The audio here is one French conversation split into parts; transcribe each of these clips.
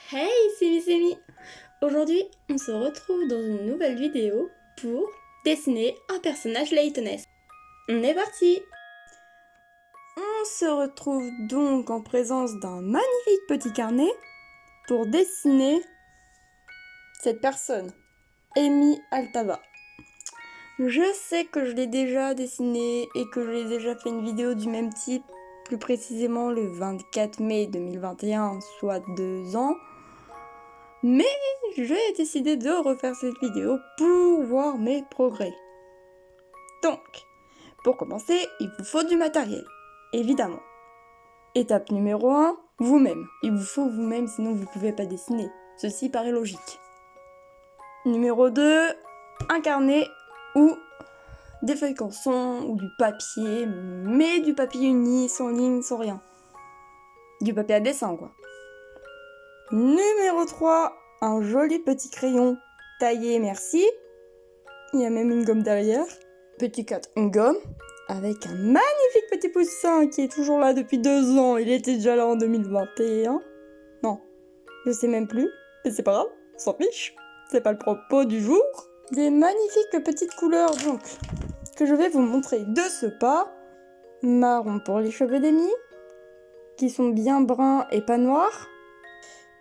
Hey, c'est Miss Amy. Aujourd'hui, on se retrouve dans une nouvelle vidéo pour dessiner un personnage Laytonesse. On est parti. On se retrouve donc en présence d'un magnifique petit carnet pour dessiner cette personne, Amy Altava. Je sais que je l'ai déjà dessiné et que je l'ai déjà fait une vidéo du même type, plus précisément le 24 mai 2021, soit 2 ans. Mais j'ai décidé de refaire cette vidéo pour voir mes progrès. Donc, pour commencer, il vous faut du matériel, évidemment. Étape numéro 1, vous-même. Il vous faut vous-même, sinon vous ne pouvez pas dessiner. Ceci paraît logique. Numéro 2, un carnet ou des feuilles canson ou du papier, mais du papier uni, sans ligne, sans rien. Du papier à dessin, quoi. Numéro 3, un joli petit crayon taillé, merci. Il y a même une gomme derrière. Petit 4, une gomme. Avec un magnifique petit poussin qui est toujours là depuis 2 ans. Il était déjà là en 2021. Non, je sais même plus. Mais c'est pas grave, on s'en fiche. C'est pas le propos du jour. Des magnifiques petites couleurs donc que je vais vous montrer de ce pas. Marron pour les cheveux d'Amy, qui sont bien bruns et pas noirs.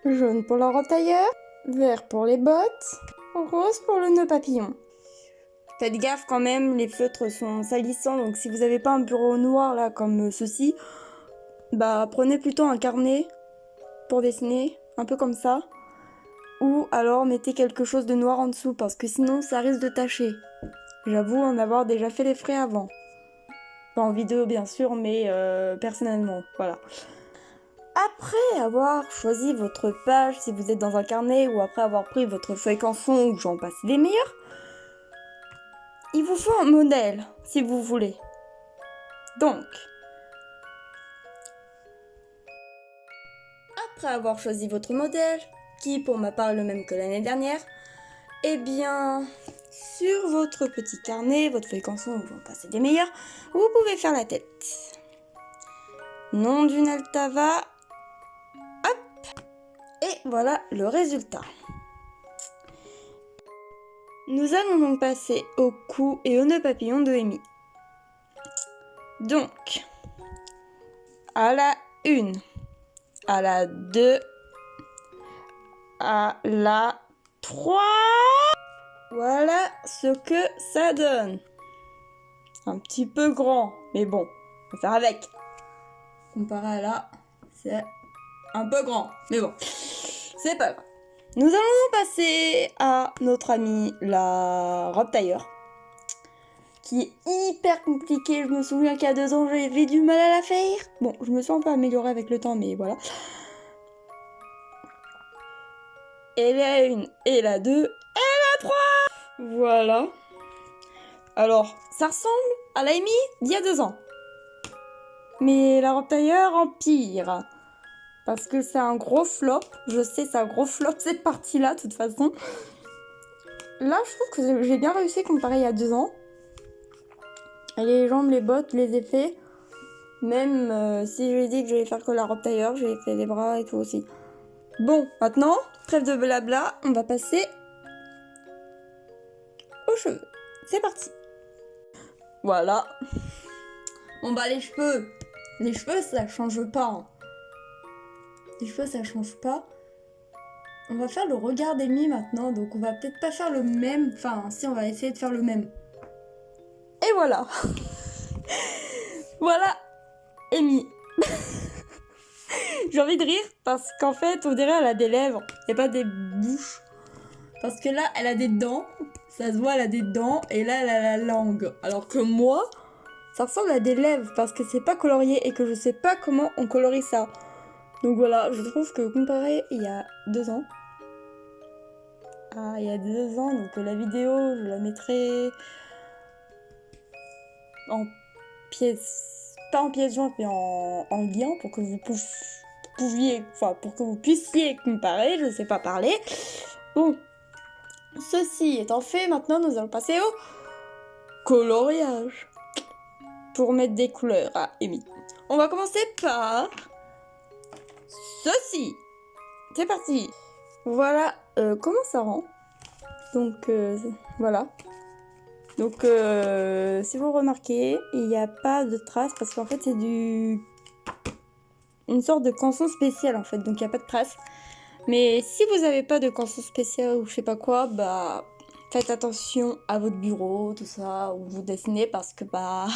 Jaune pour la robe tailleur. Vert pour les bottes. Rose pour le nœud papillon. Faites gaffe quand même, les feutres sont salissants, donc si vous n'avez pas un bureau noir là comme ceci, bah prenez plutôt un carnet pour dessiner, un peu comme ça. Ou alors mettez quelque chose de noir en dessous, parce que sinon ça risque de tacher. J'avoue en avoir déjà fait les frais avant. Pas en vidéo bien sûr, mais personnellement, voilà. Après avoir choisi votre page, si vous êtes dans un carnet, ou après avoir pris votre feuille canson, ou j'en passe des meilleurs, il vous faut un modèle, si vous voulez. Donc, après avoir choisi votre modèle, qui pour ma part est le même que l'année dernière, eh bien, sur votre petit carnet, votre feuille canson, ou j'en passe des meilleurs, vous pouvez faire la tête. Nom d'une Altava, hop, et voilà le résultat. Nous allons donc passer au cou et au nœud papillon de Amy. Donc, à la 1, à la 2, à la 3, voilà ce que ça donne. Un petit peu grand, mais bon, on va faire avec. Comparé à là, c'est un peu grand, mais bon, c'est pas grave. Nous allons passer à notre amie la robe tailleur, qui est hyper compliquée. Je me souviens qu'il y a 2 ans, j'avais du mal à la faire. Bon, je me suis un peu améliorée avec le temps, mais voilà. Et la 1, et la 2, et la 3. Voilà. Alors, ça ressemble à la Amy d'il y a 2 ans. Mais la robe tailleur en pire. Parce que c'est un gros flop. Je sais, c'est un gros flop cette partie-là, de toute façon. Là, je trouve que j'ai bien réussi comparé il y a 2 ans. Les jambes, les bottes, les effets. Même si j'ai dit que j'allais faire que la robe tailleur, j'ai fait les bras et tout aussi. Bon, maintenant, trêve de blabla, on va passer aux cheveux. C'est parti. Voilà. Bon bah les cheveux ça change pas. Hein. Les cheveux ça change pas. On va faire le regard d'Amy maintenant, donc on va peut-être pas faire le même. Enfin, si on va essayer de faire le même. Et voilà. Voilà Amy. J'ai envie de rire parce qu'en fait, on dirait elle a des lèvres et pas des bouches. Parce que là, elle a des dents. Ça se voit, elle a des dents. Et là, elle a la langue. Alors que moi, ça ressemble à des lèvres parce que c'est pas colorié et que je sais pas comment on colorie ça. Donc voilà, je trouve que comparé il y a 2 ans. Ah, il y a 2 ans, donc la vidéo, je la mettrai en pièce, pas en pièce jointe, mais en lien pour que vous puissiez comparer, je sais pas parler. Bon, ceci étant fait, maintenant nous allons passer au coloriage pour mettre des couleurs à Amy. On va commencer par ceci. C'est parti. Voilà comment ça rend. Donc voilà. Donc si vous remarquez, il n'y a pas de traces parce qu'en fait c'est une sorte de canson spécial en fait. Donc il n'y a pas de traces. Mais si vous n'avez pas de canson spécial ou je sais pas quoi, bah faites attention à votre bureau, tout ça, où vous dessinez parce que bah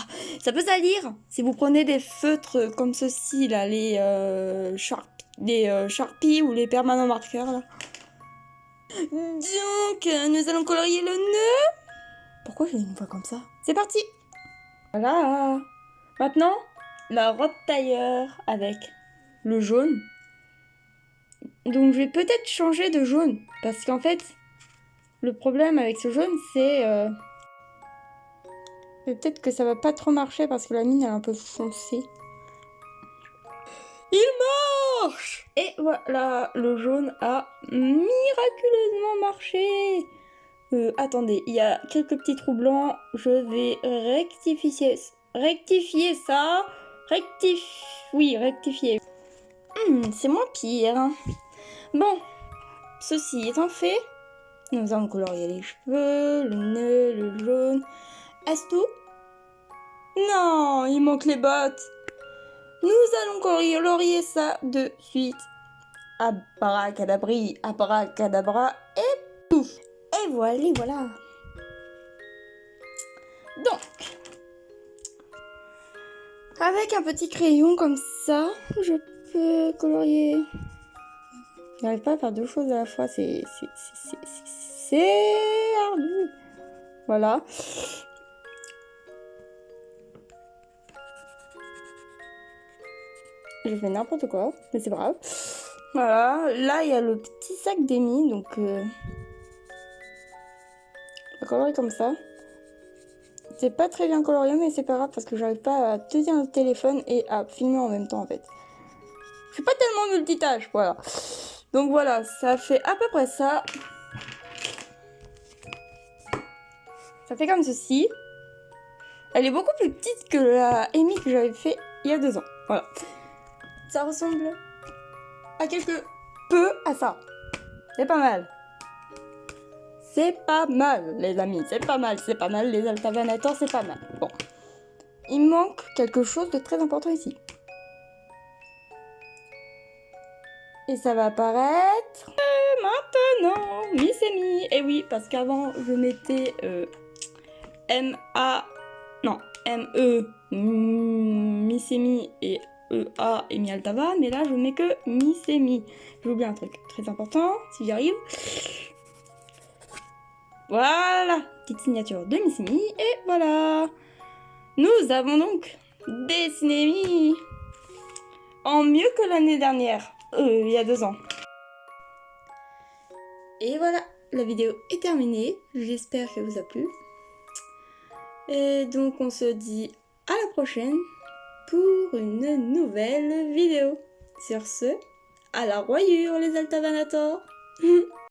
ça peut salir. Si vous prenez des feutres comme ceci là, les Sharpie ou les permanents marqueurs là. Donc nous allons colorier le nœud. Pourquoi j'ai une voix comme ça? C'est parti. Voilà. Maintenant la robe tailleur avec le jaune. Donc je vais peut-être changer de jaune parce qu'en fait le problème avec ce jaune c'est peut-être que ça va pas trop marcher parce que la mine elle est un peu foncée. Il marche! Et voilà, le jaune a miraculeusement marché. Attendez, il y a quelques petits trous blancs. Je vais rectifier ça. Oui, rectifier. C'est moins pire. Bon, ceci étant fait, nous allons colorier les cheveux, le nœud, le jaune. Est-ce tout? Non, il manque les bottes. Nous allons colorier ça de suite. Abracadabri, abracadabra et pouf. Et voilà. Donc, avec un petit crayon comme ça, je peux colorier. Je n'arrive pas à faire deux choses à la fois, c'est ardu. Voilà. Je fais n'importe quoi, mais c'est pas grave. Voilà, là il y a le petit sac d'Amy, donc on va colorer comme ça. C'est pas très bien colorié, mais c'est pas grave parce que j'arrive pas à tenir le téléphone et à filmer en même temps en fait. Je suis pas tellement multitâche, voilà. Donc voilà, ça fait à peu près ça. Ça fait comme ceci. Elle est beaucoup plus petite que la Amy que j'avais fait il y a 2 ans. Voilà. Ça ressemble à quelque peu à ça. C'est pas mal. C'est pas mal, les amis. C'est pas mal. Les Altavanators, c'est pas mal. Bon. Il manque quelque chose de très important ici. Et ça va apparaître maintenant. Miss Amy. Et oui, parce qu'avant, je mettais M-E, Miss Amy et E-A, Amy Altava. Mais là, je mets que Miss Amy. J'ai oublié un truc très important, si j'y arrive. Voilà, petite signature de Miss Amy. Et voilà. Nous avons donc dessiné Amy en mieux que l'année dernière. Il y a 2 ans. Et voilà, la vidéo est terminée. J'espère qu'elle vous a plu. Et donc on se dit à la prochaine pour une nouvelle vidéo. Sur ce, à la royure les Altavanators.